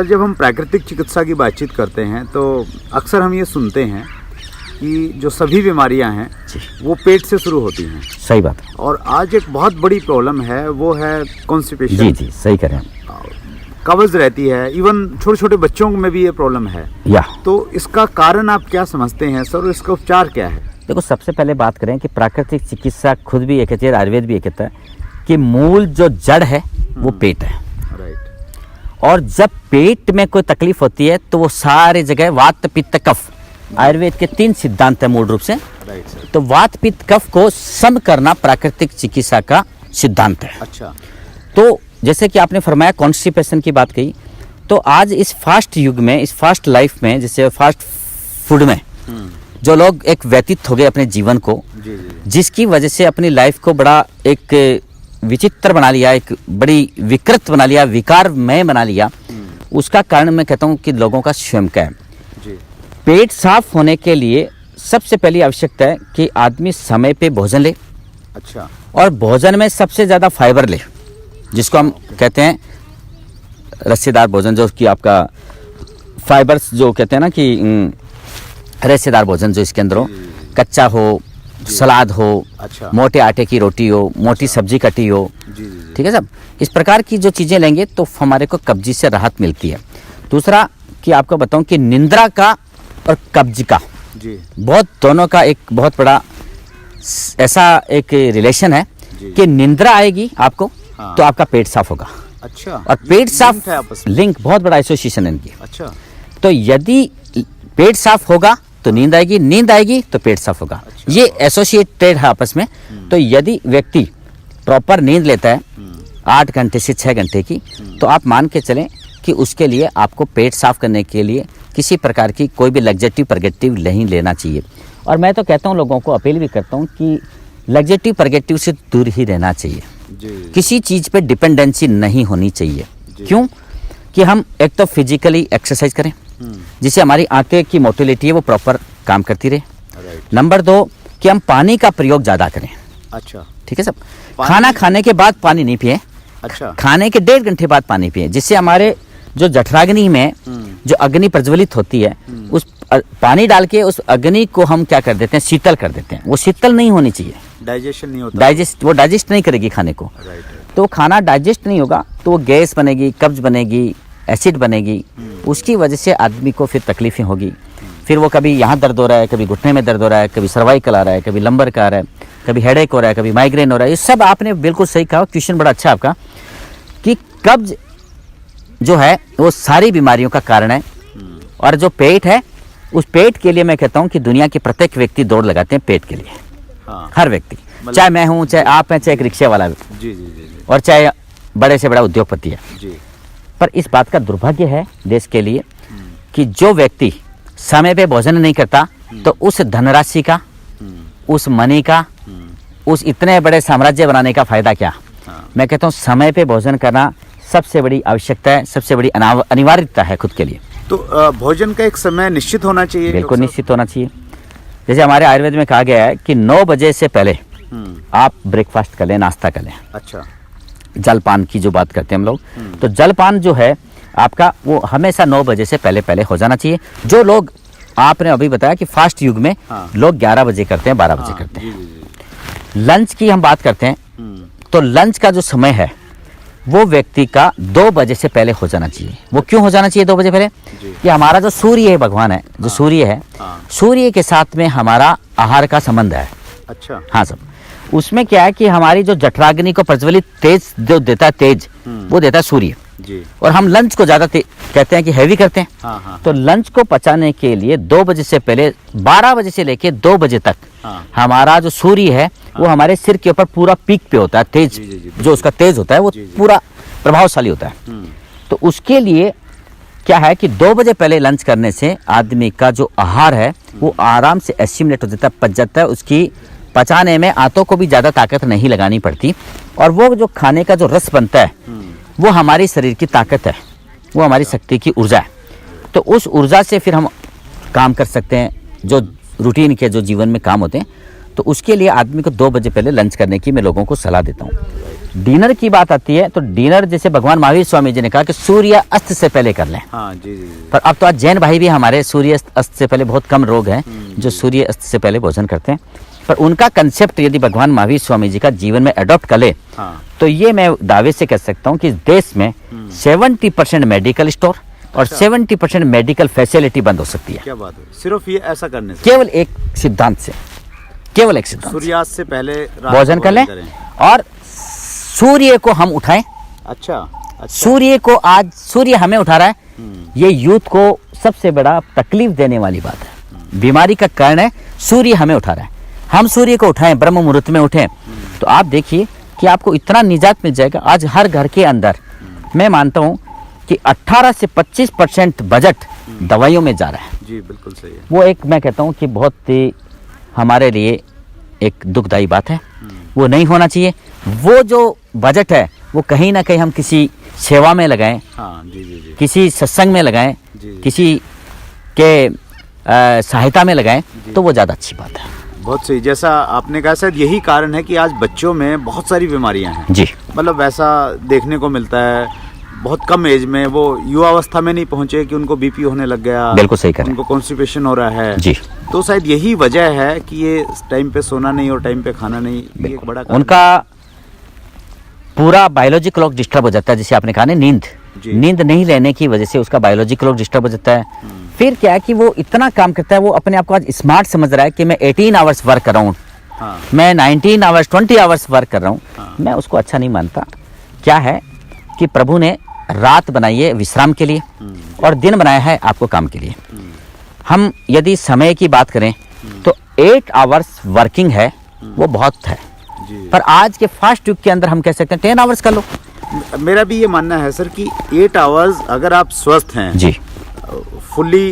Sir, जब हम प्राकृतिक चिकित्सा की बातचीत करते हैं तो अक्सर हम ये सुनते हैं कि जो सभी बीमारियां हैं वो पेट से शुरू होती हैं। सही बात है। और आज एक बहुत बड़ी प्रॉब्लम है, वो है कॉन्स्टिपेशन। जी जी, सही कह रहे हैं। कब्ज रहती है, इवन छोटे छोटे बच्चों में भी ये प्रॉब्लम है। तो इसका कारण आप क्या समझते हैं सर, और इसका उपचार क्या है? देखो, सबसे पहले बात करें कि प्राकृतिक चिकित्सा खुद भी ये कहती है, आयुर्वेद भी ये कहता है कि मूल जो जड़ है वो पेट है। और जब पेट में कोई तकलीफ होती है तो वो सारे जगह वात पित्त कफ, आयुर्वेद के 3 सिद्धांत है मूल रूप से। तो वात पित्त कफ को सम करना प्राकृतिक चिकित्सा का सिद्धांत है। अच्छा। तो जैसे कि आपने फरमाया कॉन्स्टिपेशन की बात कही, तो आज इस फास्ट युग में, इस फास्ट लाइफ में, जैसे फास्ट फूड में जो लोग एक व्यतीत हो गए अपने जीवन को, जिसकी वजह से अपनी लाइफ को बड़ा एक विचित्र बना लिया, एक बड़ी विकृत बना लिया, विकारमय बना लिया, उसका कारण मैं कहता हूँ कि लोगों का स्वयं का है। पेट साफ होने के लिए सबसे पहली आवश्यकता है कि आदमी समय पे भोजन ले। अच्छा। और भोजन में सबसे ज़्यादा फाइबर ले, जिसको हम कहते हैं रस्सेदार भोजन, जो कि आपका फाइबर्स जो कहते हैं ना कि रस्सेदार भोजन जो इसके अंदर हो, कच्चा हो, सलाद हो, अच्छा, मोटे आटे की रोटी हो, मोटी सब्जी कटी हो, ठीक है साहब। इस प्रकार की जो चीज़ें लेंगे तो हमारे को कब्जी से राहत मिलती है। दूसरा कि आपको बताऊं कि निंद्रा का और कब्ज का बहुत दोनों का एक बहुत बड़ा ऐसा एक रिलेशन है कि निंद्रा आएगी आपको तो आपका पेट साफ होगा। अच्छा। और पेट साफ लिंक बहुत बड़ा एसोसिएशन है इनकी। अच्छा। तो यदि पेट साफ होगा तो नींद आएगी, नींद आएगी तो पेट साफ होगा। अच्छा। ये एसोसिएटेड है आपस में। तो यदि व्यक्ति प्रॉपर नींद लेता है 8 घंटे से 6 घंटे की, तो आप मान के चलें कि उसके लिए आपको पेट साफ करने के लिए किसी प्रकार की कोई भी लग्जेटिव परगेटिव नहीं लेना चाहिए। और मैं तो कहता हूँ, लोगों को अपील भी करता हूँ कि लग्जेटिव परगेटिव से दूर ही रहना चाहिए। किसी चीज़ पे डिपेंडेंसी नहीं होनी चाहिए। क्यों? कि हम एक तो फिजिकली एक्सरसाइज करें जिससे हमारी आंखें की मोटिलिटी है वो प्रॉपर काम करती रहे। नंबर 2 कि हम पानी का प्रयोग ज़्यादा करें। अच्छा। ठीक है सब। खाना खाने के बाद पानी नहीं पिए। अच्छा। खाने के 1.5 घंटे बाद पानी पिए, जिससे हमारे जो जठराग्नि में जो अग्नि प्रज्वलित होती है, उस पानी डाल के उस अग्नि को हम क्या कर देते हैं, शीतल कर देते हैं। वो शीतल नहीं होनी चाहिए, डाइजेशन नहीं होता, वो डाइजेस्ट नहीं करेगी खाने को। तो खाना डाइजेस्ट नहीं होगा तो वो गैस बनेगी, कब्ज बनेगी, एसिड बनेगी, उसकी वजह से आदमी को फिर तकलीफें होगी। फिर वो कभी यहाँ दर्द हो रहा है, कभी घुटने में दर्द हो रहा है, कभी सर्वाइकल आ रहा है, कभी लंबर का आ रहा है, कभी हेडेक हो रहा है, कभी माइग्रेन हो रहा है। ये सब आपने बिल्कुल सही कहा, क्वेश्चन बड़ा अच्छा आपका, कि कब्ज जो है वो सारी बीमारियों का कारण है। और जो पेट है, उस पेट के लिए मैं कहता हूँ कि दुनिया के प्रत्येक व्यक्ति दौड़ लगाते हैं पेट के लिए। हर व्यक्ति, चाहे मैं हूँ, चाहे आप हैं, चाहे एक रिक्शे वाला और चाहे बड़े से बड़ा उद्योगपति है। पर इस बात का दुर्भाग्य है देश के लिए कि जो व्यक्ति समय पे भोजन नहीं करता तो उस धनराशि का, उस मनी का, उस इतने बड़े साम्राज्य बनाने का फायदा क्या? मैं कहता हूँ समय पे भोजन करना सबसे बड़ी आवश्यकता है, सबसे बड़ी अनिवार्यता है खुद के लिए। तो भोजन का एक समय निश्चित होना चाहिए। बिल्कुल निश्चित होना चाहिए। जैसे हमारे आयुर्वेद में कहा गया है कि 9 बजे से पहले आप ब्रेकफास्ट कर लें, नाश्ता कर लें। अच्छा। जलपान की जो बात करते हैं हम लोग, तो जलपान जो है आपका वो हमेशा 9 बजे से पहले पहले हो जाना चाहिए। जो लोग आपने अभी बताया कि फास्ट युग में लोग 11 बजे करते हैं, 12 बजे करते हैं। लंच की हम बात करते हैं तो लंच का जो समय है वो व्यक्ति का 2 बजे से पहले हो जाना चाहिए। वो क्यों हो जाना चाहिए 2 बजे पहले? कि हमारा जो सूर्य है, भगवान है जो सूर्य है, सूर्य के साथ में हमारा आहार का संबंध है। अच्छा। हाँ सब। उसमें क्या है कि हमारी जो जठराग्नि को प्रज्वलित तेज जो देता है, तेज वो देता है सूर्य। और हम लंच को ज्यादा कहते हैं कि हैवी करते हैं। तो लंच को पचाने के लिए 2 बजे से पहले, 12 बजे से लेके 2 बजे तक हमारा जो सूर्य है वो हमारे सिर के ऊपर पूरा पीक पे होता है। तेज जो उसका तेज होता है वो पूरा प्रभावशाली होता है। तो उसके लिए क्या है कि 2 बजे पहले लंच करने से आदमी का जो आहार है वो आराम से एसिमिलेट हो जाता है, पच जाता है। उसकी पचाने में आंतों को भी ज़्यादा ताकत नहीं लगानी पड़ती। और वो जो खाने का जो रस बनता है वो हमारी शरीर की ताकत है, वो हमारी शक्ति की ऊर्जा है। तो उस ऊर्जा से फिर हम काम कर सकते हैं, जो रूटीन के जो जीवन में काम होते हैं। तो उसके लिए आदमी को 2 बजे पहले लंच करने की मैं लोगों को सलाह देता हूँ। डिनर की बात आती है तो डिनर जैसे भगवान महावीर स्वामी जी ने कहा कि सूर्य अस्त से पहले कर लें। हाँ जी जी जी। पर अब तो आज जैन भाई भी हमारे सूर्य अस्त से पहले, बहुत कम लोग हैं जो सूर्य अस्त से पहले भोजन करते हैं, पर उनका कंसेप्ट यदि भगवान महावीर स्वामी जी का जीवन में अडॉप्ट कर ले हाँ। तो ये मैं दावे से कह सकता हूँ कि इस देश में 70% मेडिकल स्टोर और 70% मेडिकल फैसिलिटी बंद हो सकती है। क्या बात है, सिर्फ ये ऐसा करने से, केवल एक सिद्धांत से, केवल एक सिद्धांत से। सूर्यास्त से पहले रात भोजन को कर लें करें। और सूर्य को हम उठाएं। अच्छा अच्छा। सूर्य को, आज सूर्य हमें उठा रहा है, ये यूथ को सबसे बड़ा तकलीफ देने वाली बात है, बीमारी का कारण है। सूर्य हमें उठा रहा है, हम सूर्य को उठाएं, ब्रह्म मुहूर्त में उठें तो आप देखिए कि आपको इतना निजात मिल जाएगा। आज हर घर के अंदर मैं मानता हूं कि 18 से 25% बजट दवाइयों में जा रहा है। जी बिल्कुल सही है। वो एक मैं कहता हूं कि बहुत ही हमारे लिए एक दुखदाई बात है, वो नहीं होना चाहिए। वो जो बजट है वो कहीं ना कहीं हम किसी सेवा में लगाएं, हाँ जी जी जी। किसी सत्संग में लगाएं, जी। किसी के सहायता में लगाएं तो वो ज़्यादा अच्छी बात है। बहुत सही, जैसा आपने कहा शायद यही कारण है कि आज बच्चों में बहुत सारी बीमारियां हैं। जी, मतलब वैसा देखने को मिलता है, बहुत कम एज में, वो युवावस्था में नहीं पहुंचे कि उनको बीपी होने लग गया, बिल्कुल सही कह रहे हैं। उनको कॉन्स्टिपेशन हो रहा है। जी, तो शायद यही वजह है कि ये टाइम पे सोना नहीं और टाइम पे खाना नहीं, ये एक बड़ा कारण उनका पूरा बायोलॉजी क्लॉक डिस्टर्ब हो जाता है। जैसे आपने कहा ना, नींद नहीं लेने की वजह से उसका बायोलॉजी क्लॉक डिस्टर्ब हो जाता है। फिर क्या है कि वो इतना काम करता है, वो अपने आप को आज स्मार्ट समझ रहा है कि मैं 18 आवर्स वर्क कर रहा हूँ, हाँ। मैं 19 आवर्स 20 आवर्स वर्क कर रहा हूँ। मैं उसको अच्छा नहीं मानता। क्या है कि प्रभु ने रात बनाई है विश्राम के लिए और दिन बनाया है आपको काम के लिए। हम यदि समय की बात करें तो 8 आवर्स वर्किंग है, वो बहुत है। जी। पर आज के फास्ट युग के अंदर हम कह सकते हैं 10 आवर्स कर लो। मेरा भी ये मानना है सर कि 8 आवर्स अगर आप स्वस्थ हैं जी, फुल्ली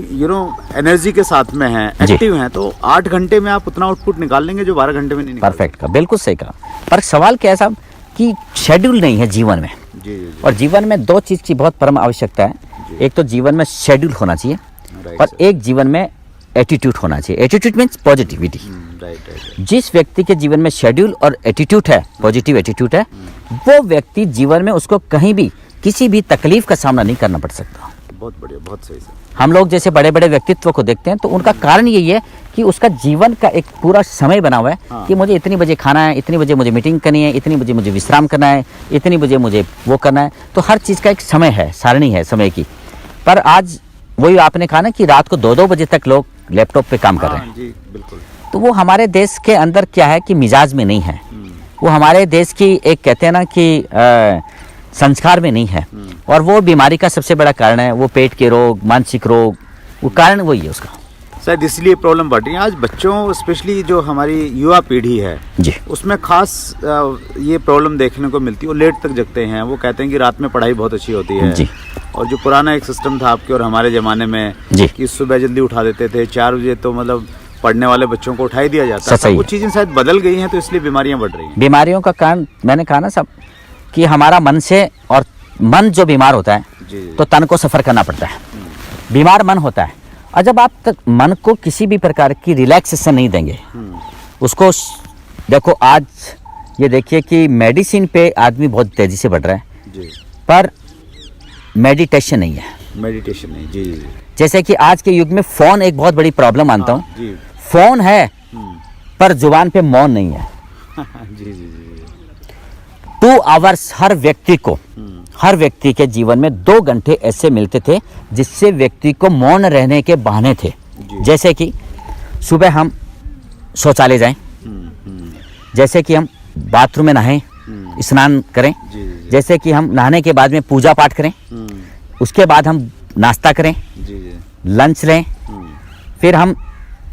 एनर्जी के साथ में हैं, एक्टिव हैं, तो 8 घंटे में आप उतना आउटपुट निकाल लेंगे जो 12 घंटे में नहीं निकाल। परफेक्ट का, बिल्कुल सही कहा। पर सवाल क्या है साहब कि शेड्यूल नहीं है जीवन में। जी जी जी। और जीवन में दो चीज़ की बहुत परम आवश्यकता है। एक तो जीवन में शेड्यूल होना चाहिए राइट और सर। एक जीवन में एटीट्यूड होना चाहिए। Attitude means positivity. Right right. जिस व्यक्ति के जीवन में शेड्यूल और एटीट्यूड है, पॉजिटिव एटीट्यूड है, वो व्यक्ति जीवन में उसको कहीं भी किसी भी तकलीफ का सामना नहीं करना पड़ सकता। बहुत बढ़िया, बहुत सही सर। हम लोग जैसे बड़े बड़े व्यक्तित्व को देखते हैं तो उनका कारण यही है कि उसका जीवन का एक पूरा समय बना हुआ है हाँ। कि मुझे इतनी बजे खाना है, इतनी बजे मुझे मीटिंग करनी है, इतनी बजे मुझे विश्राम करना है, इतनी बजे मुझे वो करना है। तो हर चीज़ का एक समय है, सारणी है समय की। पर आज वही आपने कहा ना कि रात को 2-2 बजे तक लोग लैपटॉप पे काम कर रहे हैं। जी बिल्कुल। तो वो हमारे देश के अंदर क्या है कि मिजाज में नहीं है, वो हमारे देश की एक कहते हैं ना कि संस्कार में नहीं है। और वो बीमारी का सबसे बड़ा कारण है, वो पेट के रोग, मानसिक रोग, वो कारण वही है उसका। शायद इसलिए प्रॉब्लम बढ़ रही है आज बच्चों, स्पेशली जो हमारी युवा पीढ़ी है जी, उसमें खास ये प्रॉब्लम देखने को मिलती है। वो लेट तक जगते हैं, वो कहते हैं कि रात में पढ़ाई बहुत अच्छी होती है। जी। और जो पुराना एक सिस्टम था आपके और हमारे ज़माने में जी। कि सुबह जल्दी उठा देते थे, 4 बजे तो मतलब पढ़ने वाले बच्चों को उठा ही दिया जाता था। सही वो है। चीज़ें शायद बदल गई हैं, तो इसलिए बीमारियां बढ़ रही हैं। बीमारियों का कारण मैंने कहा ना सब कि हमारा मन से, और मन जो बीमार होता है जी। तो तन को सफ़र करना पड़ता है। बीमार मन होता है, और जब आप मन को किसी भी प्रकार की रिलैक्सेशन नहीं देंगे, उसको देखो आज ये देखिए कि मेडिसिन पे आदमी बहुत तेज़ी से बढ़ रहा है, जी। पर मेडिटेशन नहीं है। मेडिटेशन नहीं। जी जी जैसे कि आज के युग में फ़ोन एक बहुत बड़ी प्रॉब्लम मानता हूँ। जी। फ़ोन है पर जुबान पे मौन नहीं है। जी जी जी। 2 आवर्स हर व्यक्ति को, हर व्यक्ति के जीवन में 2 घंटे ऐसे मिलते थे जिससे व्यक्ति को मौन रहने के बहाने थे। जैसे कि सुबह हम शौचालय जाएं, जैसे कि हम बाथरूम में नहाएं, स्नान करें, जी जी जैसे कि हम नहाने के बाद में पूजा पाठ करें, उसके बाद हम नाश्ता करें, जी जी। लंच लें, फिर हम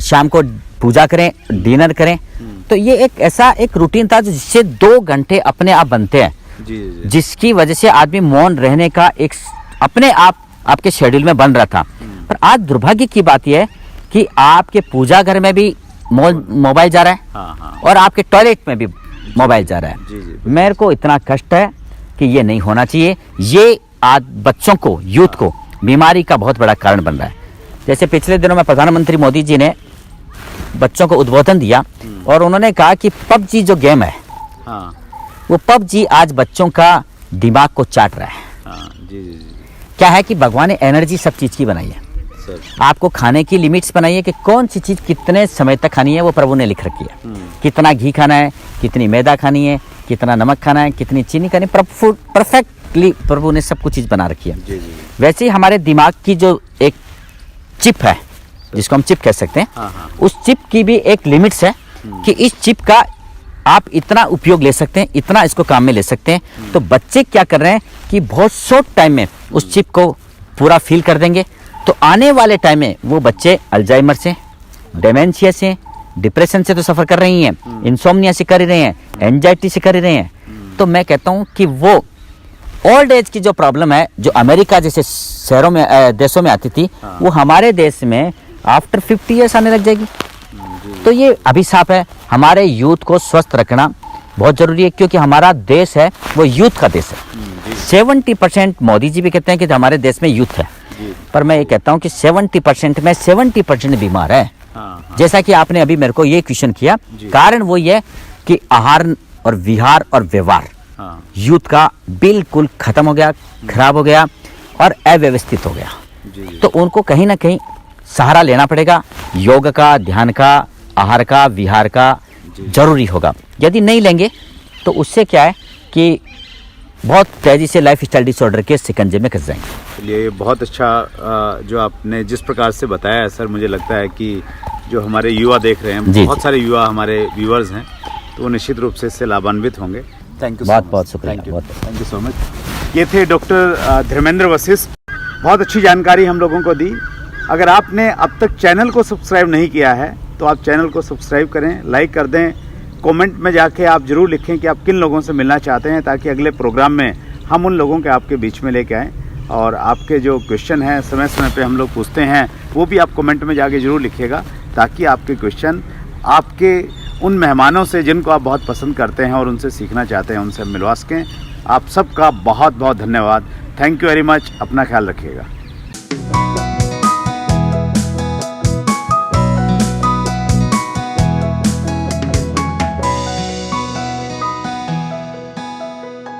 शाम को पूजा करें, डिनर करें। तो ये एक ऐसा एक रूटीन था जिससे 2 घंटे अपने आप बनते हैं, जी जी। जिसकी वजह से आदमी मौन रहने का एक अपने आप आपके शेड्यूल में बन रहा था। पर आज दुर्भाग्य की बात यह है कि आपके पूजा घर में भी मोबाइल जा रहा है, हाँ हाँ। और आपके टॉयलेट में भी मोबाइल जा रहा है। जी जी। मेरे को इतना कष्ट है कि ये नहीं होना चाहिए। ये आज बच्चों को, यूथ को बीमारी का बहुत बड़ा कारण बन रहा है। जैसे पिछले दिनों में प्रधानमंत्री मोदी जी ने बच्चों को उद्बोधन दिया और उन्होंने कहा कि पबजी जो गेम है, हाँ वो पबजी आज बच्चों का दिमाग को चाट रहा है। हाँ, जी जी जी क्या है कि भगवान ने एनर्जी सब चीज़ की बनाई है। सर। आपको खाने की लिमिट्स बनाई है कि कौन सी चीज़ कितने समय तक खानी है, वो प्रभु ने लिख रखी है। कितना घी खाना है, कितनी मैदा खानी है, कितना नमक खाना है, कितनी चीनी खानी, परफेक्टली प्रभु ने सब कुछ चीज़ बना रखी है। जी जी वैसे ही हमारे दिमाग की जो एक चिप है, जिसको हम चिप कह सकते हैं, हाँ हाँ उस चिप की भी एक लिमिट्स है कि इस चिप का आप इतना उपयोग ले सकते हैं, इतना इसको काम में ले सकते हैं। तो बच्चे क्या कर रहे हैं कि बहुत शॉर्ट टाइम में उस चिप को पूरा फील कर देंगे। तो आने वाले टाइम में वो बच्चे अल्जाइमर से, डेमेंशिया से, डिप्रेशन से तो सफ़र कर रही हैं, इंसोम्निया से कर रहे हैं, एंजाइटी से कर रहे हैं। तो मैं कहता हूँ कि वो ओल्ड एज की जो प्रॉब्लम है, जो अमेरिका जैसे शहरों में देशों में आती थी, वो हमारे देश में आफ्टर 50 ईयर्स आने लग जाएगी। तो ये अभिशाप है। हमारे यूथ को स्वस्थ रखना बहुत ज़रूरी है, क्योंकि हमारा देश है वो यूथ का देश है। 70% मोदी जी भी कहते हैं कि हमारे देश में यूथ है, पर मैं ये कहता हूँ कि 70% में 70% बीमार है। हाँ जैसा कि आपने अभी मेरे को ये क्वेश्चन किया, कारण वो ये कि आहार और विहार और व्यवहार हाँ यूथ का बिल्कुल खत्म हो गया, खराब हो गया और अव्यवस्थित हो गया। जी तो उनको कहीं ना कहीं सहारा लेना पड़ेगा। योग का, ध्यान का, आहार का, विहार का जरूरी होगा। यदि नहीं लेंगे तो उससे क्या है कि बहुत तेज़ी से लाइफ स्टाइल डिसऑर्डर के शिकंजे में फंस जाएंगे। चलिए, ये बहुत अच्छा जो आपने जिस प्रकार से बताया है सर, मुझे लगता है कि जो हमारे युवा देख रहे हैं, जी, बहुत सारे युवा हमारे व्यूअर्स हैं, तो वो निश्चित रूप से इससे लाभान्वित होंगे। थैंक यू, बहुत शुक्रिया। Thank you so much. ये थे डॉक्टर धर्मेंद्र वशिष्ठ। बहुत अच्छी जानकारी हम लोगों को दी। अगर आपने अब तक चैनल को सब्सक्राइब नहीं किया है तो आप चैनल को सब्सक्राइब करें, लाइक कर दें। कमेंट में जाके आप ज़रूर लिखें कि आप किन लोगों से मिलना चाहते हैं, ताकि अगले प्रोग्राम में हम उन लोगों के आपके बीच में लेके आएँ। और आपके जो क्वेश्चन हैं समय समय पे हम लोग पूछते हैं, वो भी आप कमेंट में जाके ज़रूर लिखिएगा, ताकि आपके क्वेश्चन आपके उन मेहमानों से जिनको आप बहुत पसंद करते हैं और उनसे सीखना चाहते हैं, उनसे मिलवा सकें। आप सबका बहुत बहुत धन्यवाद। Thank you very much. अपना ख्याल रखिएगा।